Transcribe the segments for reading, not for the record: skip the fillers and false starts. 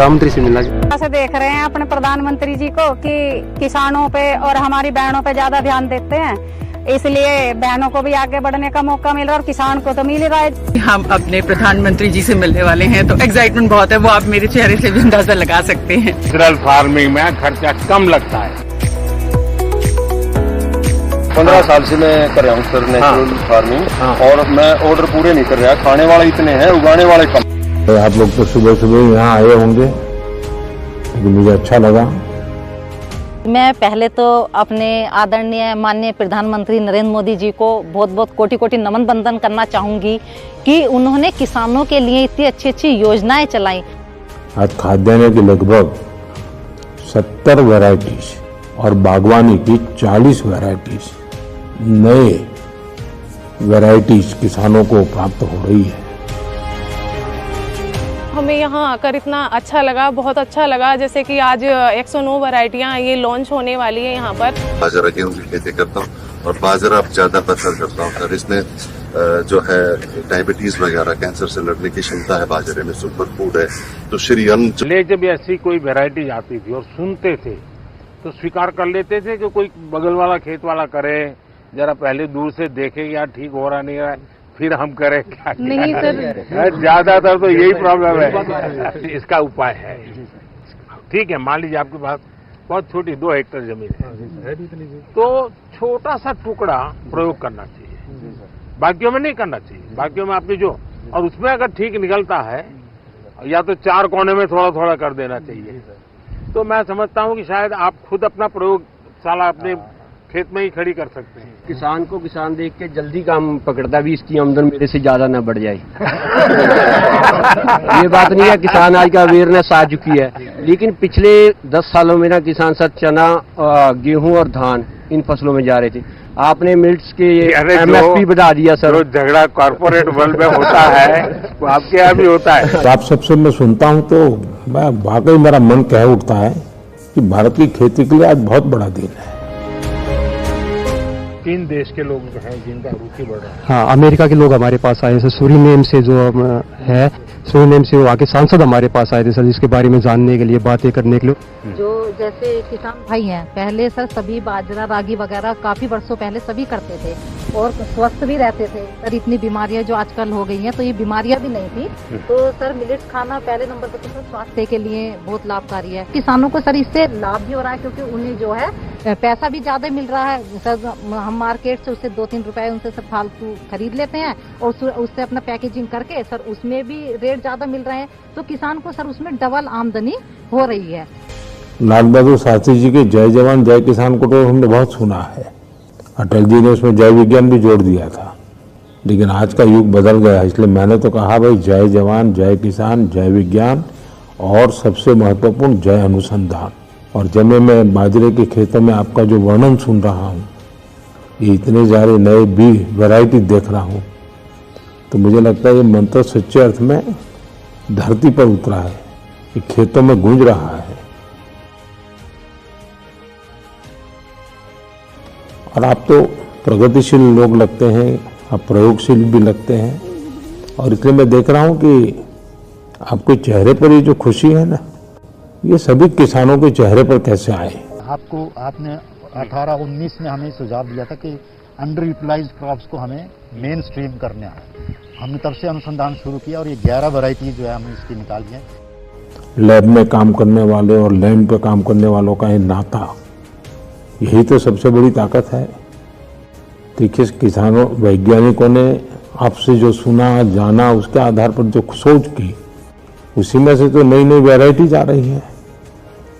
प्रधानमंत्री से मिलना। ऐसे देख रहे हैं अपने प्रधानमंत्री जी को कि किसानों पे और हमारी बहनों पे ज्यादा ध्यान देते हैं, इसलिए बहनों को भी आगे बढ़ने का मौका मिल रहा है और किसान को तो मिल रहा है। हम अपने प्रधानमंत्री जी से मिलने वाले हैं तो एक्साइटमेंट बहुत है, वो आप मेरे चेहरे से भी अंदाजा लगा सकते हैं। नेचुरल फार्मिंग में खर्चा कम लगता है। 15 साल से मैं कर रहा हूँ सर नेचुरल फार्मिंग, और मैं ऑर्डर पूरे नहीं कर रहा। खाने वाले इतने हैं, उगाने वाले कम। आप लोग तो सुबह सुबह यहाँ आए होंगे, लेकिन मुझे अच्छा लगा। मैं पहले तो अपने आदरणीय माननीय प्रधानमंत्री नरेंद्र मोदी जी को बहुत बहुत कोटि कोटि नमन बंदन करना चाहूँगी कि उन्होंने किसानों के लिए इतनी अच्छी अच्छी योजनाएं चलाई। आज खाद्यान्न की लगभग 70 वैरायटीज और बागवानी की 40 वैरायटीज, नए वैरायटीज किसानों को प्राप्त हो रही है। हमें यहाँ आकर इतना अच्छा लगा, बहुत अच्छा लगा। जैसे कि आज 109 वैरायटियाँ ये लॉन्च होने वाली है यहाँ पर। बाजरा गेहूं की खेती करता हूँ और बाजरा अब ज्यादा प्रेफर करता हूँ सर। इसमें जो है डायबिटीज वगैरह, कैंसर से लड़ने की क्षमता है बाजरे में, सुपर फूड है। तो श्री अन्न ले जब ऐसी कोई वैरायटी आती थी और सुनते थे तो स्वीकार कर लेते थे कि कोई बगल वाला खेत वाला करे, जरा पहले दूर से देखे यार ठीक हो रहा नहीं रहा है, फिर हम करें क्या। नहीं सर, ज्यादातर तो यही प्रॉब्लम है। इसका उपाय है, ठीक है। मान लीजिए आपके पास बहुत छोटी 2 हेक्टेयर जमीन है, तो छोटा सा टुकड़ा प्रयोग करना चाहिए, बाकियों में नहीं करना चाहिए। बाकियों में आपकी जो, और उसमें अगर ठीक निकलता है या तो 4 कोने में थोड़ा थोड़ा कर देना चाहिए। तो मैं समझता हूँ कि शायद आप खुद अपना प्रयोगशाला अपने खेत में ही खड़ी कर सकते हैं। किसान को किसान देख के जल्दी काम पकड़ता भी, इसकी आमदन मेरे से ज्यादा ना बढ़ जाए। ये बात नहीं है, किसान आज का अवेयरनेस आ चुकी है, लेकिन पिछले 10 सालों में ना किसान सर चना, गेहूं और धान इन फसलों में जा रहे थे। आपने मिल्ट्स के MSP बढ़ा दिया सर। जो झगड़ा कॉर्पोरेट वर्ल्ड में होता है वो आपके यहाँ भी होता है। आप सबसे मैं सुनता हूँ तो मैं वाकई मेरा मन कह उठता है कि भारत की खेती के लिए आज बहुत बड़ा दिन है। 3 देश के लोग हैं जिनका रुचि बढ़ रहा है। हाँ, अमेरिका के लोग हमारे पास आए सर, सूरीनेम से जो है, सूरीनेम से वहाँ के सांसद हमारे पास आए थे सर, इसके बारे में जानने के लिए, बातें करने के लिए। जो जैसे किसान भाई हैं, पहले सर सभी बाजरा रागी वगैरह काफी वर्षों पहले सभी करते थे और स्वस्थ भी रहते थे सर। इतनी बीमारियां जो आजकल हो गई हैं, तो ये बीमारियां भी नहीं थी। तो सर मिलेट्स खाना पहले नंबर पर तो सर स्वास्थ्य के लिए बहुत लाभकारी है। किसानों को सर इससे लाभ भी हो रहा है, क्योंकि उन्हें जो है पैसा भी ज्यादा मिल रहा है सर। हम मार्केट से उससे 2-3 रुपए उनसे सर फालतू खरीद लेते हैं और उससे अपना पैकेजिंग करके सर उसमें भी रेट ज्यादा मिल रहे हैं, तो किसान को सर उसमें डबल आमदनी हो रही है। लाल बहादुर शास्त्री जी के जय जवान जय किसान को तो हमने बहुत सुना है। अटल जी ने उसमें जय विज्ञान भी जोड़ दिया था, लेकिन आज का युग बदल गया, इसलिए मैंने तो कहा भाई जय जवान जय किसान जय विज्ञान, और सबसे महत्वपूर्ण जय अनुसंधान। और जब मैं बाजरे के खेतों में आपका जो वर्णन सुन रहा हूँ, ये इतने सारे नए बीज वैरायटी देख रहा हूँ, तो मुझे लगता है ये मंत्र सच्चे अर्थ में धरती पर उतरा है, ये खेतों में गूंज रहा है। और आप तो प्रगतिशील लोग लगते हैं, आप प्रयोगशील भी लगते हैं, और इसलिए मैं देख रहा हूँ कि आपके चेहरे पर ये जो खुशी है ना, ये सभी किसानों के चेहरे पर कैसे आए। आपने 18-19 में हमें सुझाव दिया था कि अंडर यूटिलाइज्ड क्रॉप्स को हमें मेन स्ट्रीम करना है। हमने तब से अनुसंधान शुरू किया और ये 11 वैरायटी जो है हमने इसकी निकाली है। लैब में काम करने वाले और लैंड पे काम करने वालों का ये नाता, यही तो सबसे बड़ी ताकत है। देखिए, किसानों वैज्ञानिकों ने आपसे जो सुना जाना, उसके आधार पर जो सोच की, उसी में से तो नई नई वैरायटीज आ रही है,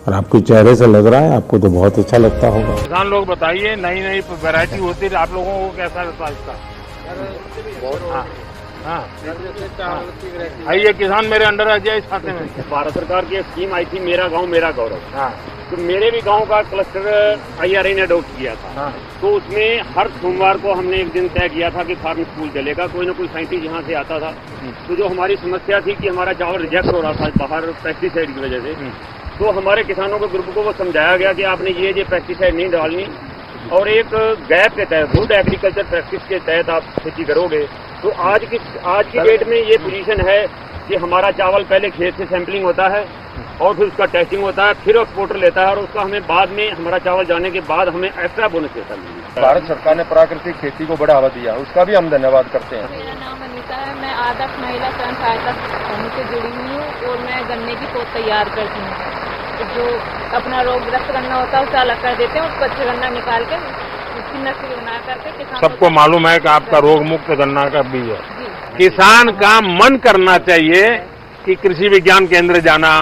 और आपके चेहरे से लग रहा है आपको तो बहुत अच्छा लगता होगा। किसान लोग बताइए, नई नई वैरायटी होती है, आप लोगों को कैसा लगता है इसका? आइए, किसान मेरे अंडर आ जाए इस खाते में। भारत सरकार की स्कीम आई थी, मेरा गाँव मेरा गौरव। हाँ, तो मेरे भी गांव का क्लस्टर IRA ने अडॉप्ट किया था। हाँ। तो उसमें हर सोमवार को हमने एक दिन तय किया था कि फार्म स्कूल चलेगा, कोई ना कोई साइंटिस्ट यहाँ से आता था। तो जो हमारी समस्या थी कि हमारा चावल रिजेक्ट हो रहा था बाहर पेस्टिसाइड की वजह से, तो हमारे किसानों के ग्रुप को वो समझाया गया कि आपने ये पेस्टिसाइड नहीं डालनी, और एक गैप के तहत गुड एग्रीकल्चर प्रैक्टिस के तहत आप खेती करोगे। तो आज की डेट में ये पोजीशन है कि हमारा चावल पहले खेत से सैंपलिंग होता है, और फिर उसका टेस्टिंग होता है, फिर एक्सपोर्टर लेता है और उसका हमें बाद में हमारा चावल जाने के बाद हमें एक्स्ट्रा बोनस देता है। भारत सरकार ने प्राकृतिक खेती को बढ़ावा दिया, उसका भी हम धन्यवाद करते हैं। मेरा नाम अनीता है, मैं आदर्श महिला स्वयं सहायता समूह से जुड़ी हुई हूँ और मैं गन्ने की पोत तैयार करती हूँ। जो अपना रोगग्रस्त गन्ना होता है उसे अलग कर देते हैं, उसको अच्छा गन्ना निकाल के उसकी नस्ल बना करके किसान सबको मालूम है कि आपका रोग मुक्त गन्ना का बीज है। किसान का मन करना चाहिए कि कृषि विज्ञान केंद्र जाना,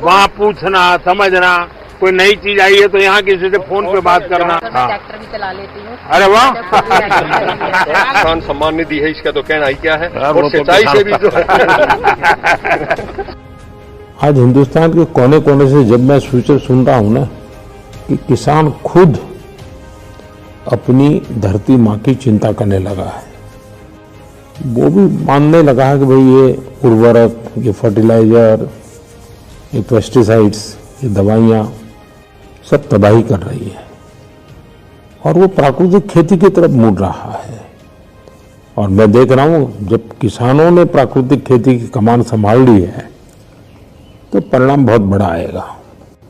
वहाँ पूछना समझना, कोई नई चीज आई है तो यहाँ किसी से फोन पे बात करना। मैं ट्रैक्टर भी चला लेती हूँ। अरे वाह, किसान सम्मान निधि है, इसका तो कहना ही क्या है। और सिंचाई से भी जो आज हिंदुस्तान के कोने कोने से जब मैं फ्यूचर सुन रहा हूं ना कि किसान खुद अपनी धरती माँ की चिंता करने लगा है, वो भी मानने लगा है कि भाई ये उर्वरक, ये फर्टिलाइजर, ये पेस्टिसाइड्स, ये दवाइयाँ सब तबाही कर रही है और वो प्राकृतिक खेती की तरफ मुड़ रहा है। और मैं देख रहा हूँ जब किसानों ने प्राकृतिक खेती की कमान संभाल ली है तो परिणाम बहुत बड़ा आएगा।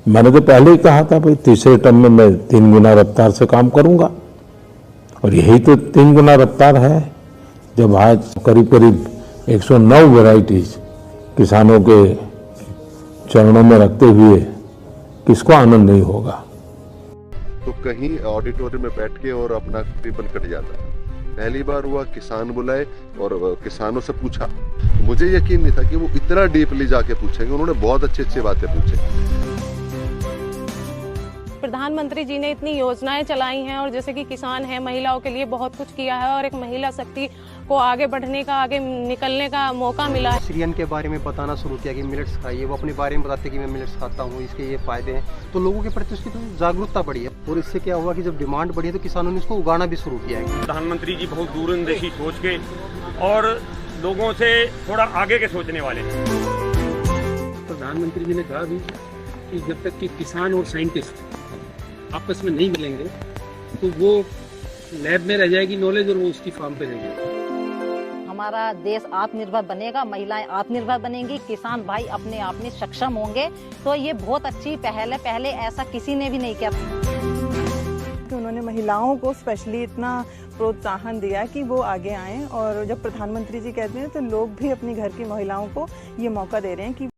मैंने तो पहले ही कहा था भाई तीसरे टर्म में मैं 3 गुना रफ्तार से काम करूंगा और यही तो 3 गुना रफ्तार है जब आज करीब करीब 109 वैरायटीज किसानों के चरणों में रखते हुए किसको आनंद नहीं होगा। तो कहीं ऑडिटोरियम में बैठ के और अपना रिबन कट जाता है। पहली बार हुआ, किसान बुलाए और किसानों से पूछा, तो मुझे यकीन नहीं था कि वो इतना डीपली जाके पूछेंगे। उन्होंने बहुत अच्छी अच्छी बातें पूछी। प्रधानमंत्री जी ने इतनी योजनाएं चलाई हैं और जैसे कि किसान है, महिलाओं के लिए बहुत कुछ किया है और एक महिला शक्ति को आगे बढ़ने का, आगे निकलने का मौका मिला है। सीरियन के बारे में बताना शुरू किया कि मिलेट्स खाइए, वो अपने बारे में बताते कि मैं मिलेट्स खाता हूँ, इसके ये फायदे हैं, तो लोगों के प्रति उसकी थोड़ी जागरूकता बढ़ी है और इससे क्या हुआ कि जब डिमांड बढ़ी है तो किसानों ने इसको उगाना भी शुरू किया है। प्रधानमंत्री जी बहुत दूरंदेशी सोच के और लोगों से थोड़ा आगे के सोचने वाले हैं। प्रधानमंत्री जी ने कहा भी कि जब तक कि किसान और साइंटिस्ट आपस में नहीं मिलेंगे तो वो लैब में रह जाएगी नॉलेज और वो उसकी फार्म पे रहेगी। हमारा देश आत्मनिर्भर बनेगा, महिलाएं आत्मनिर्भर बनेंगी, किसान भाई अपने आप में सक्षम होंगे, तो ये बहुत अच्छी पहल है। पहले ऐसा किसी ने भी नहीं किया। उन्होंने महिलाओं को स्पेशली इतना प्रोत्साहन दिया कि वो आगे आएं और जब प्रधानमंत्री जी कहते हैं तो लोग भी अपनी घर की महिलाओं को ये मौका दे रहे हैं कि